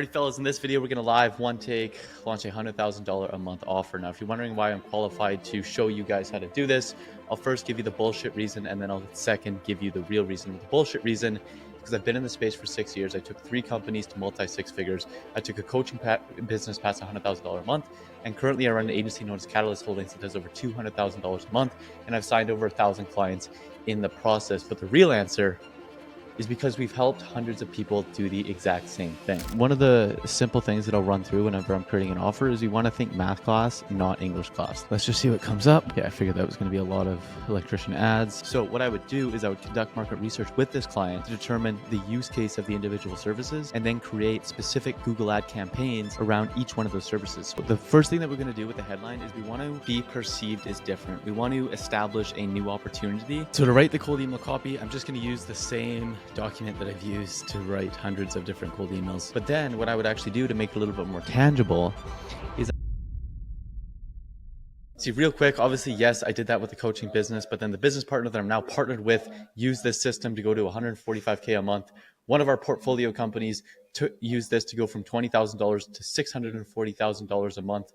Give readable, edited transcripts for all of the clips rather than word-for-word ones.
Alrighty, fellas, in this video, we're going to live one take launch a $100,000 a month offer. Now, if you're wondering why I'm qualified to show you guys how to do this, I'll first give you the bullshit reason, and then I'll second give you the real reason. The bullshit reason, because I've been in the space for 6 years. I took 3 companies to multi-six figures. I took a coaching business past $100,000 a month, and currently I run an agency known as Catalyst Holdings that does over $200,000 a month, and I've signed over 1,000 clients in the process. But the real answer is because we've helped hundreds of people do the exact same thing. One of the simple things that I'll run through whenever I'm creating an offer is we want to think math class, not English class. Let's just see what comes up. Yeah, I figured that was going to be a lot of electrician ads. So what I would do is I would conduct market research with this client to determine the use case of the individual services and then create specific Google ad campaigns around each one of those services. So the first thing that we're going to do with the headline is we want to be perceived as different. We want to establish a new opportunity. So to write the cold email copy, I'm just going to use the same document that I've used to write hundreds of different cold emails. But then what I would actually do to make it a little bit more tangible is, see, real quick, obviously, yes, I did that with the coaching business, but then the business partner that I'm now partnered with used this system to go to $145K a month. One of our portfolio companies used this to go from $20,000 to $640,000 a month.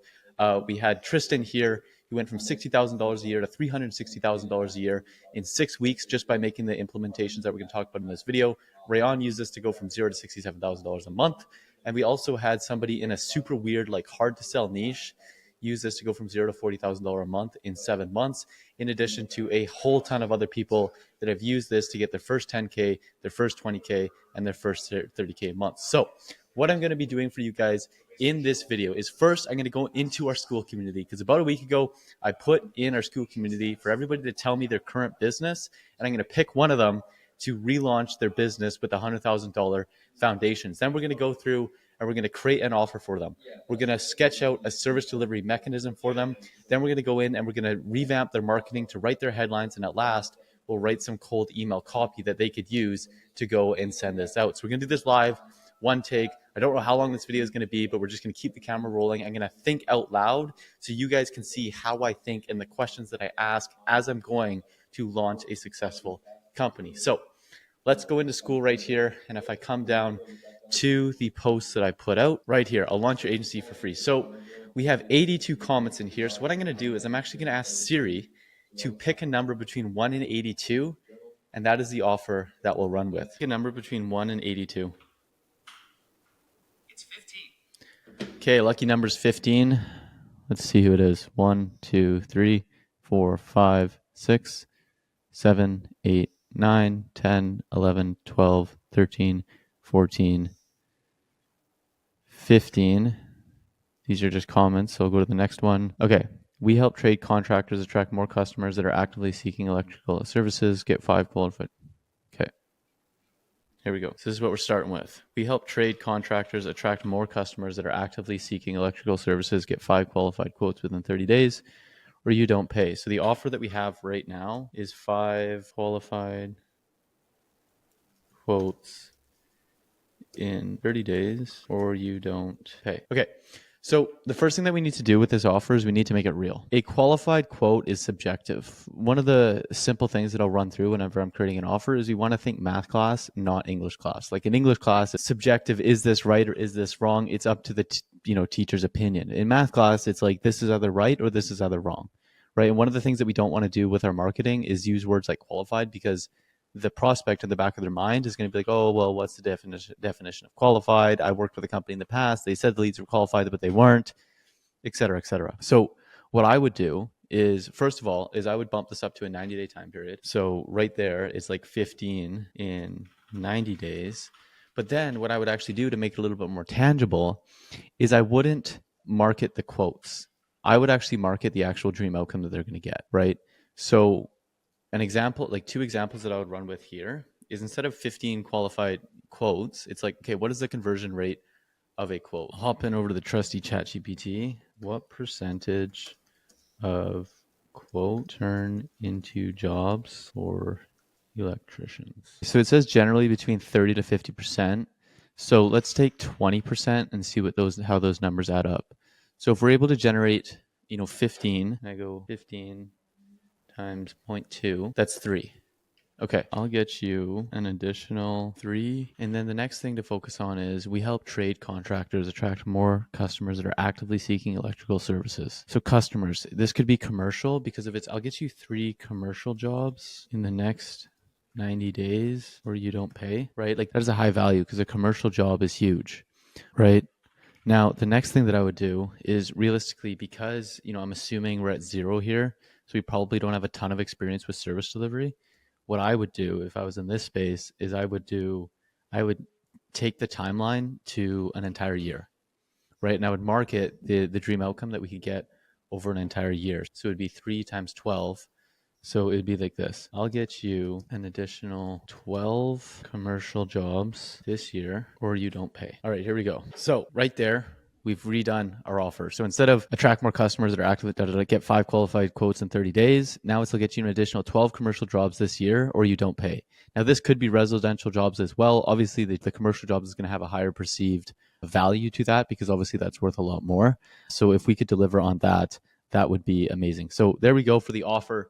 We had Tristan here. He went from $60,000 a year to $360,000 a year in 6 weeks just by making the implementations that we're going to talk about in this video. Rayon used this to go from $0 to $67,000 a month. And we also had somebody in a super weird, like hard to sell niche use this to go from $0 to $40,000 a month in 7 months, in addition to a whole ton of other people that have used this to get their first 10K, their first 20K, and their first 30K a month. So what I'm going to be doing for you guys in this video is, first, I'm going to go into our school community, because about a week ago, I put in our school community for everybody to tell me their current business, and I'm going to pick one of them to relaunch their business with $100,000 foundations. Then we're going to go through and we're going to create an offer for them. We're going to sketch out a service delivery mechanism for them. Then we're going to go in and we're going to revamp their marketing to write their headlines. And at last, we'll write some cold email copy that they could use to go and send this out. So we're going to do this live, one take. I don't know how long this video is going to be, but we're just going to keep the camera rolling. I'm going to think out loud so you guys can see how I think and the questions that I ask as I'm going to launch a successful company. So let's go into school right here. And if I come down to the posts that I put out right here, I'll launch your agency for free. So we have 82 comments in here. So what I'm going to do is I'm actually going to ask Siri to pick a number between 1 and 82. And that is the offer that we'll run with. Pick a number between 1 and 82. It's 15. Okay, lucky number's 15. Let's see who it is. 1, 2, 3, 4, 5, 6, 7, 8, 9, 10, 11, 12, 13, 14, 15. These are just comments, so I'll go to the next one. Okay. We help trade contractors attract more customers that are actively seeking electrical services, get 5 qualified. Okay. Here we go. So this is what we're starting with. We help trade contractors attract more customers that are actively seeking electrical services, get 5 qualified quotes within 30 days, or you don't pay. So the offer that we have right now is 5 qualified quotes in 30 days, or you don't pay. Okay. So the first thing that we need to do with this offer is we need to make it real. A qualified quote is subjective. One of the simple things that I'll run through whenever I'm creating an offer is we want to think math class, not English class. Like in English class, it's subjective. Is this right or is this wrong? It's up to the teacher's opinion. In math class, it's like this is either right or this is either wrong, right? And one of the things that we don't want to do with our marketing is use words like qualified, because the prospect in the back of their mind is going to be like, oh, well, what's the definition of qualified? I worked with a company in the past. They said the leads were qualified, but they weren't, et cetera, et cetera. So what I would do is, first of all, is I would bump this up to a 90-day time period. So right there is like 15 in 90 days. But then what I would actually do to make it a little bit more tangible is I wouldn't market the quotes. I would actually market the actual dream outcome that they're going to get, right? So an example, like 2 examples that I would run with here is, instead of 15 qualified quotes, it's like, okay, what is the conversion rate of a quote? Hop in over to the trusty ChatGPT. What percentage of quote turn into jobs for electricians? So it says generally between 30 to 50%. So let's take 20% and see how those numbers add up. So if we're able to generate, 15, I go 15 times 0.2, that's 3. Okay, I'll get you an additional 3. And then the next thing to focus on is we help trade contractors attract more customers that are actively seeking electrical services. So customers, this could be commercial because if it's, I'll get you 3 commercial jobs in the next 90 days where you don't pay, right? Like that is a high value because a commercial job is huge, right? Now, the next thing that I would do is realistically, because, I'm assuming we're at 0 here, so we probably don't have a ton of experience with service delivery. What I would do if I was in this space is I would take the timeline to an entire year, right? And I would market the dream outcome that we could get over an entire year. So it would be 3 times 12. So it would be like this. I'll get you an additional 12 commercial jobs this year, or you don't pay. All right, here we go. So right there, we've redone our offer. So instead of attract more customers that are active, get 5 qualified quotes in 30 days, now it's will get you an additional 12 commercial jobs this year, or you don't pay. Now this could be residential jobs as well. Obviously, the commercial jobs is going to have a higher perceived value to that because obviously that's worth a lot more. So if we could deliver on that, that would be amazing. So there we go for the offer.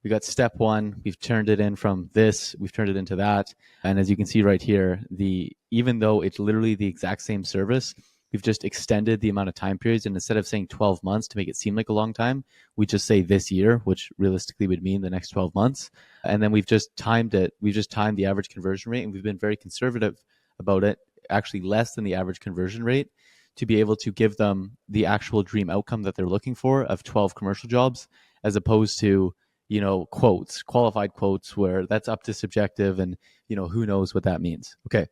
We got step 1. We've turned it in from this. We've turned it into that. And as you can see right here, even though it's literally the exact same service, we've just extended the amount of time periods. And instead of saying 12 months to make it seem like a long time, we just say this year, which realistically would mean the next 12 months. And then we've just timed it. We've just timed the average conversion rate, and we've been very conservative about it, actually less than the average conversion rate, to be able to give them the actual dream outcome that they're looking for of 12 commercial jobs, as opposed to quotes, qualified quotes, where that's up to subjective and, who knows what that means. Okay.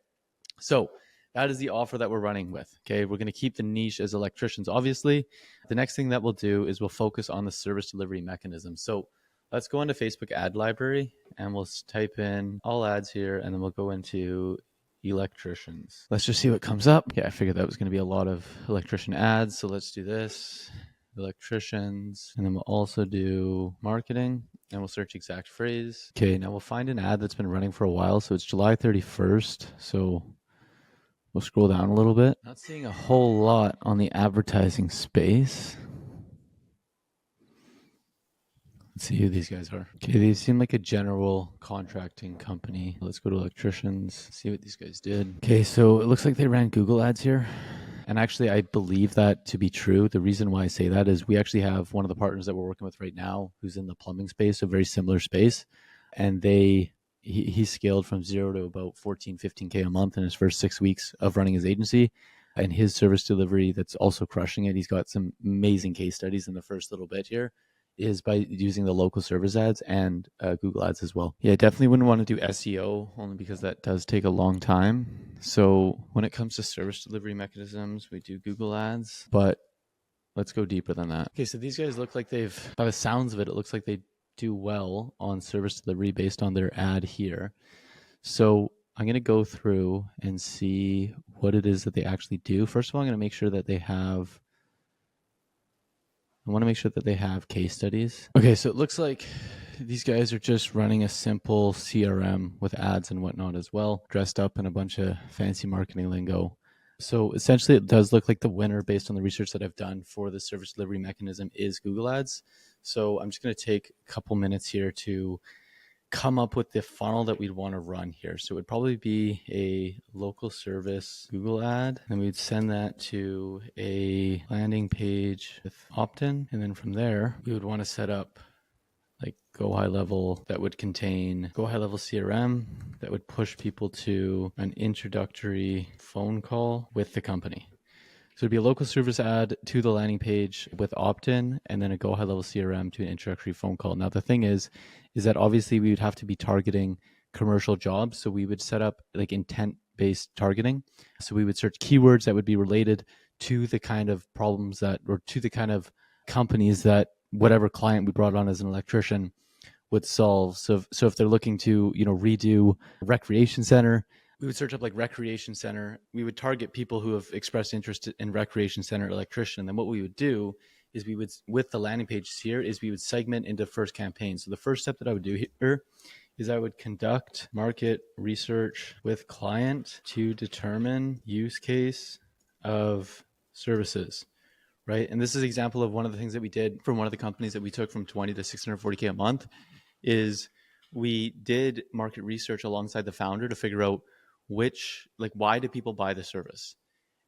So that is the offer that we're running with. Okay. We're going to keep the niche as electricians, obviously. The next thing that we'll do is we'll focus on the service delivery mechanism. So let's go into Facebook ad library and we'll type in all ads here, and then we'll go into electricians. Let's just see what comes up. Yeah, I figured that was going to be a lot of electrician ads. So let's do this. Electricians, and then we'll also do marketing, and we'll search exact phrase. Okay, now we'll find an ad that's been running for a while. So it's July 31st. So we'll scroll down a little bit. Not seeing a whole lot on the advertising space. Let's see who these guys are. Okay, these seem like a general contracting company. Let's go to electricians, see what these guys did. Okay, so it looks like they ran Google ads here. And actually, I believe that to be true. The reason why I say that is we actually have one of the partners that we're working with right now who's in the plumbing space, a very similar space. And he scaled from 0 to about 14, 15K a month in his first 6 weeks of running his agency. And his service delivery that's also crushing it. He's got some amazing case studies in the first little bit here, is by using the local service ads and Google ads as well. Yeah, definitely wouldn't want to do SEO, only because that does take a long time. So when it comes to service delivery mechanisms, we do Google ads, but let's go deeper than that. Okay, so these guys look like by the sounds of it, it looks like they do well on service delivery based on their ad here. So I'm going to go through and see what it is that they actually do. First of all, I'm going to make sure that they have case studies. Okay, so it looks like these guys are just running a simple CRM with ads and whatnot as well, dressed up in a bunch of fancy marketing lingo. So essentially, it does look like the winner, based on the research that I've done for the service delivery mechanism, is Google Ads. So I'm just going to take a couple minutes here to come up with the funnel that we'd want to run here. So it would probably be a local service Google ad, and we'd send that to a landing page with opt-in. And then from there, we would want to set up like Go High Level that would contain Go High Level CRM that would push people to an introductory phone call with the company. So it'd be a local service ad to the landing page with opt-in, and then a Go High Level CRM to an introductory phone call. Now, the thing is that obviously we would have to be targeting commercial jobs. So we would set up like intent-based targeting. So we would search keywords that would be related to the kind of problems or to the kind of companies that whatever client we brought on as an electrician would solve. So if they're looking to, redo a recreation center, we would search up like recreation center. We would target people who have expressed interest in recreation center electrician. And then what we would do is with the landing pages here, is we would segment into first campaigns. So the first step that I would do here is I would conduct market research with client to determine use case of services, right? And this is an example of one of the things that we did from one of the companies that we took from 20 to 640K a month, is we did market research alongside the founder to figure out why do people buy the service?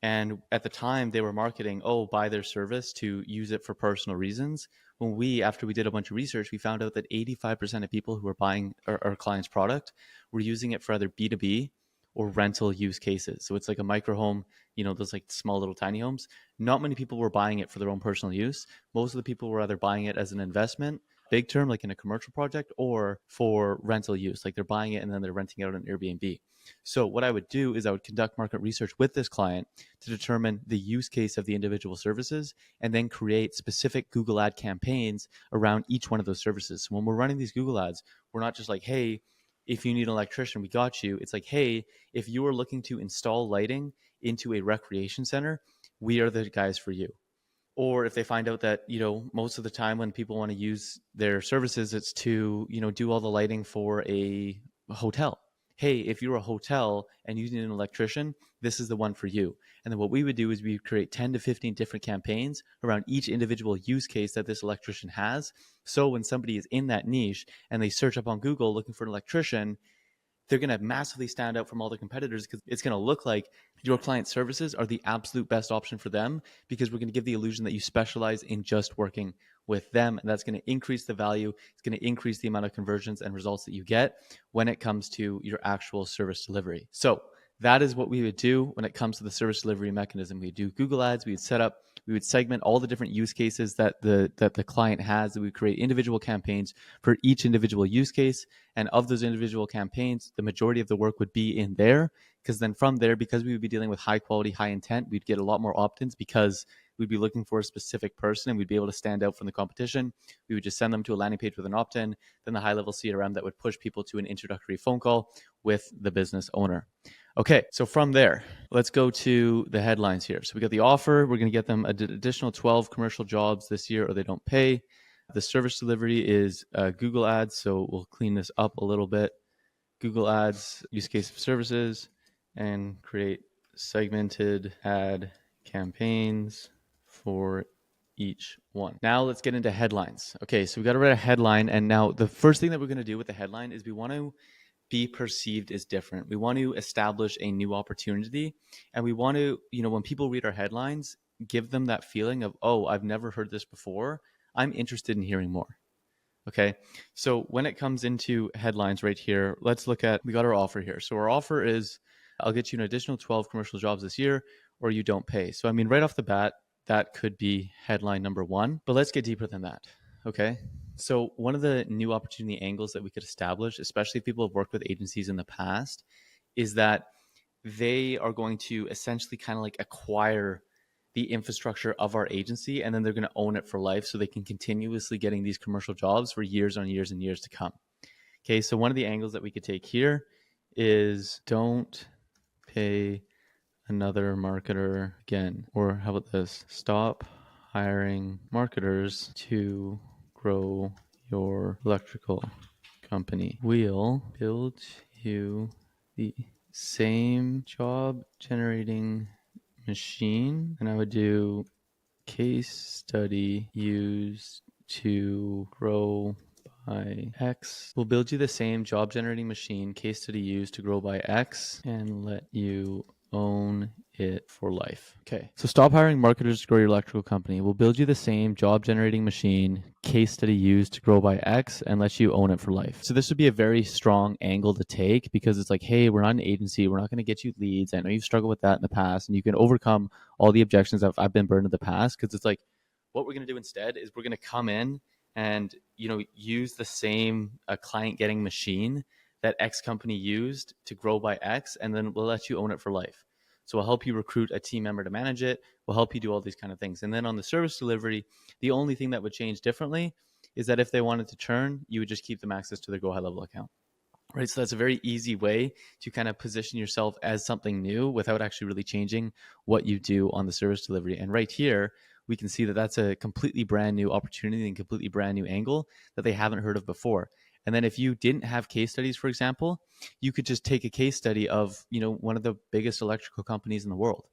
And at the time, they were marketing, buy their service to use it for personal reasons. After we did a bunch of research, we found out that 85% of people who were buying our client's product were using it for either B2B or rental use cases. So it's like a micro home, those like small little tiny homes. Not many people were buying it for their own personal use. Most of the people were either buying it as an investment, big term, like in a commercial project, or for rental use. Like they're buying it and then they're renting it out on Airbnb. So what I would do is I would conduct market research with this client to determine the use case of the individual services and then create specific Google ad campaigns around each one of those services. So when we're running these Google ads, we're not just like, hey, if you need an electrician, we got you. It's like, hey, if you are looking to install lighting into a recreation center, we are the guys for you. Or if they find out that, most of the time when people want to use their services, it's to, do all the lighting for a hotel. Hey, if you're a hotel and you need an electrician, this is the one for you. And then what we would do is we create 10 to 15 different campaigns around each individual use case that this electrician has. So when somebody is in that niche and they search up on Google looking for an electrician, they're going to massively stand out from all the competitors because it's going to look like your client services are the absolute best option for them, because we're going to give the illusion that you specialize in just working with them. And that's going to increase the value. It's going to increase the amount of conversions and results that you get when it comes to your actual service delivery. So that is what we would do when it comes to the service delivery mechanism. We would do Google ads. We would segment all the different use cases that the client has. That we create individual campaigns for each individual use case. And of those individual campaigns, the majority of the work would be in there, because then from there, because we would be dealing with high quality, high intent, we'd get a lot more opt-ins because we'd be looking for a specific person and we'd be able to stand out from the competition. We would just send them to a landing page with an opt-in, then the high-level CRM that would push people to an introductory phone call with the business owner. Okay, so from there, let's go to the headlines here. So we got the offer. We're going to get them an additional 12 commercial jobs this year or they don't pay. The service delivery is Google ads. So we'll clean this up a little bit. Google ads, use case of services, and create segmented ad campaigns for each one. Now let's get into headlines. Okay, so we got to write a headline. And now the first thing that we're going to do with the headline is we want to be perceived as different. We want to establish a new opportunity. And we want to, when people read our headlines, give them that feeling of, oh, I've never heard this before. I'm interested in hearing more. Okay, so when it comes into headlines right here, let's look at, we got our offer here. So our offer is, I'll get you an additional 12 commercial jobs this year, or you don't pay. So I mean, right off the bat, that could be headline number one, but let's get deeper than that. Okay, so one of the new opportunity angles that we could establish, especially if people have worked with agencies in the past, is that they are going to essentially kind of like acquire the infrastructure of our agency, and then they're going to own it for life so they can continuously getting these commercial jobs for years on years and years to come. Okay, so one of the angles that we could take here is don't pay another marketer again. Or how about this? Stop hiring marketers to grow your electrical company. We'll build you the same job generating machine, and I would do case study used to grow by X. We'll build you the same job generating machine, case study used to grow by X, and let you own it for life. Okay, so stop hiring marketers to grow your electrical company. We'll build you the same job generating machine, case study used to grow by X, and let you own it for life. So this would be a very strong angle to take, because it's like, hey, we're not an agency. We're not going to get you leads. I know you've struggled with that in the past, and you can overcome all the objections that I've been burned in the past, because it's like, what we're going to do instead is we're going to come in and use the same client getting machine that X company used to grow by X, and then we'll let you own it for life. So we'll help you recruit a team member to manage it. We'll help you do all these kind of things. And then on the service delivery, the only thing that would change differently is that if they wanted to churn, you would just keep them access to their Go High Level account. Right. So that's a very easy way to kind of position yourself as something new without actually really changing what you do on the service delivery. And right here, we can see that that's a completely brand new opportunity and completely brand new angle that they haven't heard of before. And then if you didn't have case studies, for example, you could just take a case study of, one of the biggest electrical companies in the world,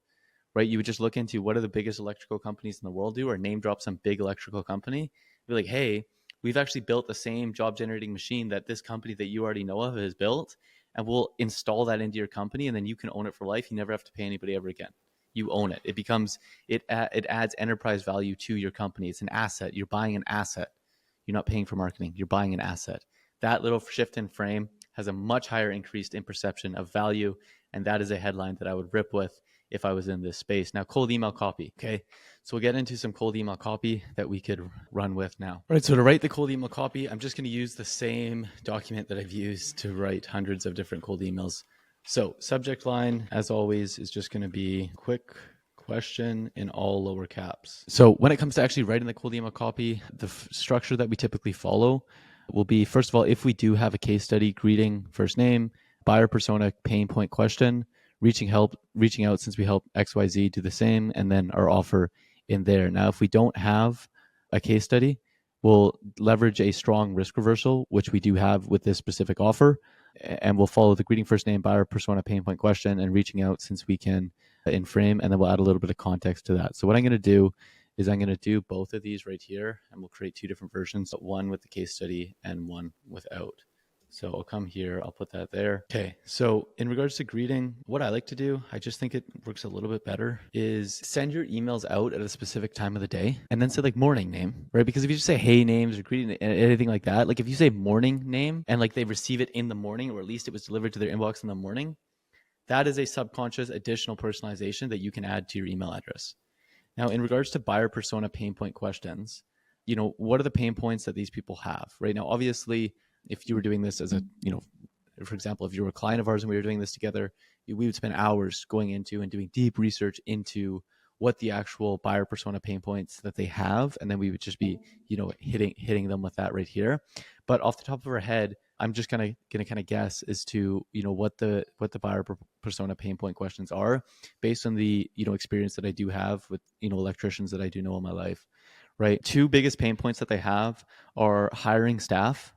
right? You would just look into what are the biggest electrical companies in the world do, or name drop some big electrical company. Be like, hey, we've actually built the same job generating machine that this company that you already know of has built, and we'll install that into your company, and then you can own it for life. You never have to pay anybody ever again. You own it. It adds enterprise value to your company. It's an asset. You're buying an asset. You're not paying for marketing. You're buying an asset. That little shift in frame has a much higher increased in perception of value. And that is a headline that I would rip with if I was in this space. Now, cold email copy. Okay. So we'll get into some cold email copy that we could run with now. All right. So to write the cold email copy, I'm just going to use the same document that I've used to write hundreds of different cold emails. So subject line, as always, is just going to be quick question in all lower caps. So when it comes to actually writing the cold email copy, the structure that we typically follow will be, first of all, if we do have a case study, greeting, first name, buyer persona, pain point question, reaching out since we help XYZ, do the same, and then our offer in there. Now, if we don't have a case study, we'll leverage a strong risk reversal, which we do have with this specific offer, and we'll follow the greeting, first name, buyer persona, pain point question, and reaching out since we can in frame, and then we'll add a little bit of context to that. So what I'm going to do is I'm going to do both of these right here, and we'll create two different versions, one with the case study and one without. So I'll come here, I'll put that there. Okay, so in regards to greeting, what I like to do, I just think it works a little bit better, is send your emails out at a specific time of the day and then say like morning name, right? Because if you just say hey names or greeting, anything like that, like if you say morning name and like they receive it in the morning, or at least it was delivered to their inbox in the morning, that is a subconscious additional personalization that you can add to your email address. Now, in regards to buyer persona pain point questions, what are the pain points that these people have right now? Obviously, if you were doing this as a, for example, if you were a client of ours and we were doing this together, we would spend hours going into and doing deep research into what the actual buyer persona pain points that they have. And then we would just be, hitting them with that right here. But off the top of our head, I'm just going to kind of guess as to, what the buyer persona pain point questions are based on the, experience that I do have with, electricians that I do know in my life, right? Two biggest pain points that they have are hiring staff,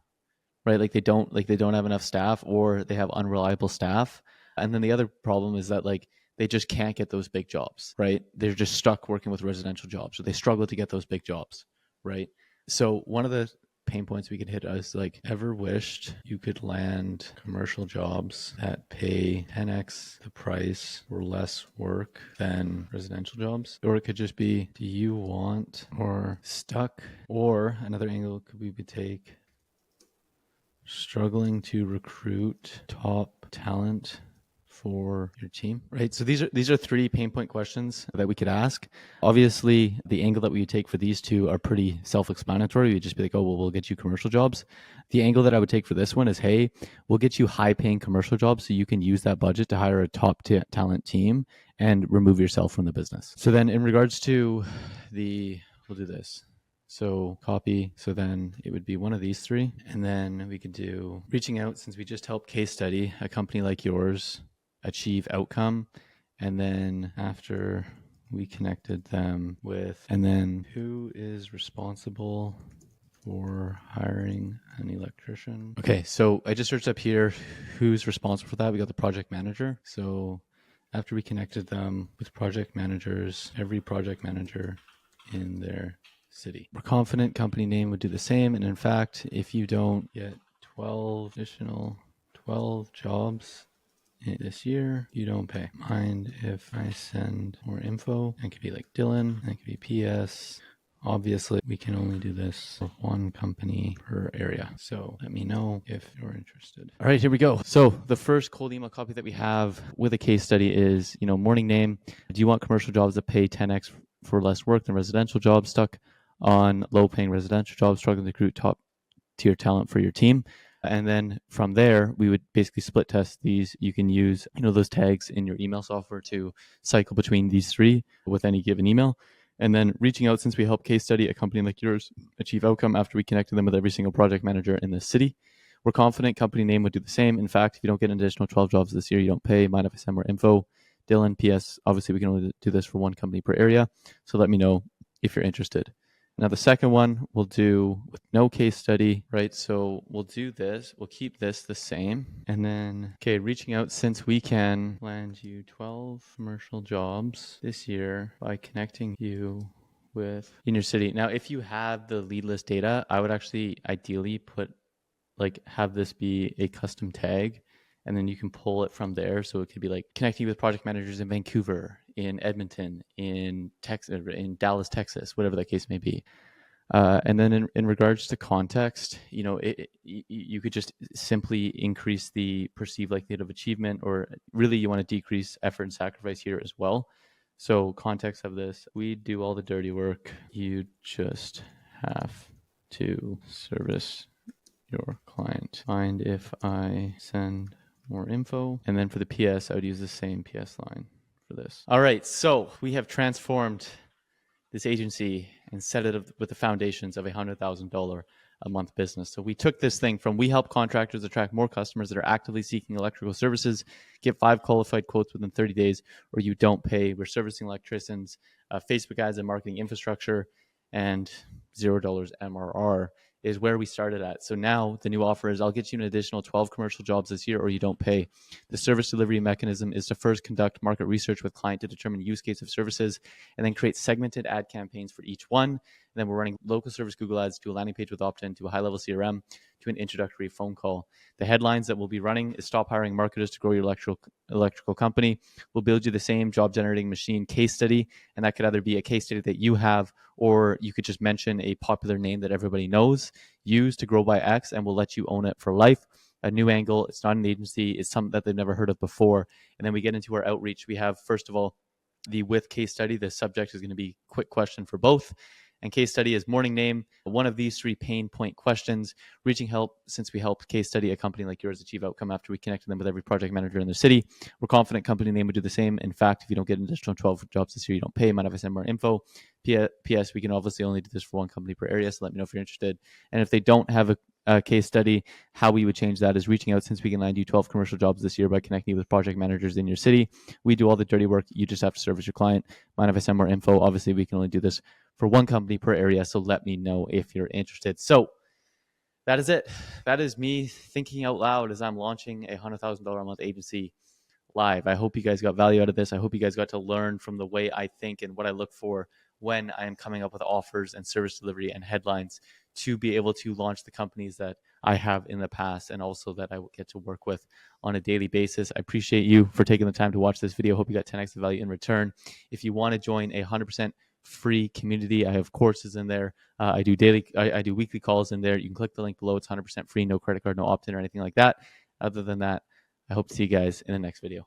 right? Like they don't have enough staff, or they have unreliable staff. And then the other problem is that like they just can't get those big jobs, right? They're just stuck working with residential jobs, so they struggle to get those big jobs, right? So one of the pain points we could hit is like, ever wished you could land commercial jobs that pay 10x the price or less work than residential jobs? Or it could just be, do you want, or stuck, or another angle could we take, struggling to recruit top talent for your team, right? So these are three pain point questions that we could ask. Obviously, the angle that we would take for these two are pretty self-explanatory. You'd just be like, oh, well, we'll get you commercial jobs. The angle that I would take for this one is, hey, we'll get you high-paying commercial jobs so you can use that budget to hire a top talent team and remove yourself from the business. So then in regards to we'll do this. So copy, so then it would be one of these three. And then we could do reaching out, since we just helped case study a company like yours achieve outcome. And then after we connected them with, and then who is responsible for hiring an electrician? Okay, so I just searched up here, who's responsible for that? We got the project manager. So after we connected them with project managers, every project manager in their city. We're confident company name would do the same. And in fact, if you don't get 12 jobs this year, you don't pay. Mind if I send more info? It could be like Dylan, it could be PS. Obviously, we can only do this for one company per area. So let me know if you're interested. All right, here we go. So the first cold email copy that we have with a case study is, morning name. Do you want commercial jobs that pay 10x for less work than residential jobs? Stuck on low-paying residential jobs, struggling to recruit top-tier talent for your team. And then from there, we would basically split test these. You can use, those tags in your email software to cycle between these three with any given email. And then reaching out, since we help case study a company like yours achieve outcome after we connected them with every single project manager in the city. We're confident company name would do the same. In fact, if you don't get an additional 12 jobs this year, you don't pay. Mind if I send more info? Dylan, PS, obviously we can only do this for one company per area. So let me know if you're interested. Now, the second one we'll do with no case study, right? So we'll do this. We'll keep this the same. And then, okay, reaching out, since we can land you 12 commercial jobs this year by connecting you with in your city. Now, if you have the lead list data, I would actually ideally have this be a custom tag, and then you can pull it from there. So it could be like connecting with project managers in Vancouver, in Edmonton, in Texas, in Dallas, Texas, whatever that case may be. And then in regards to context, you could just simply increase the perceived likelihood of achievement, or really you want to decrease effort and sacrifice here as well. So context of this, we do all the dirty work. You just have to service your client. Mind if I send more info? And then for the PS, I would use the same PS line for this. All right, so we have transformed this agency and set it up with the foundations of $100,000 a month business. So we took this thing from we help contractors attract more customers that are actively seeking electrical services, get 5 qualified quotes within 30 days, or you don't pay. We're servicing electricians, Facebook ads and marketing infrastructure, and $0 MRR is where we started at. So now the new offer is I'll get you an additional 12 commercial jobs this year, or you don't pay. The service delivery mechanism is to first conduct market research with client to determine use case of services, and then create segmented ad campaigns for each one. And then we're running local service Google ads to a landing page with opt-in, to a high-level CRM, to an introductory phone call. The headlines that we'll be running is stop hiring marketers to grow your electrical company. We'll build you the same job generating machine case study, and that could either be a case study that you have, or you could just mention a popular name that everybody knows, use to grow by X, and we'll let you own it for life. A new angle. It's not an agency. It's something that they've never heard of before. And then we get into our outreach. We have, first of all, the with case study. The subject is going to be quick question for both. And case study is morning name, one of these 3 pain point questions, reaching help since we helped case study a company like yours achieve outcome after we connected them with every project manager in their city. We're confident company name would do the same. In fact, if you don't get an additional 12 jobs this year, you don't pay. Mind if I send more info? PS, we can obviously only do this for one company per area, so let me know if you're interested. And if they don't have a case study, how we would change that is reaching out since we can land you 12 commercial jobs this year by connecting you with project managers in your city. We do all the dirty work. You just have to service your client. Mind if I send more info? Obviously, we can only do this for one company per area, so let me know if you're interested. So that is it. That is me thinking out loud as I'm launching a $100,000 a month agency live. I hope you guys got value out of this. I hope you guys got to learn from the way I think and what I look for when I am coming up with offers and service delivery and headlines to be able to launch the companies that I have in the past, and also that I get to work with on a daily basis. I appreciate you for taking the time to watch this video. Hope you got 10x the value in return. If you want to join a 100% free community, I have courses in there. I do weekly calls in there. You can click the link below. It's 100% free, no credit card, no opt-in or anything like that. Other than that, I hope to see you guys in the next video.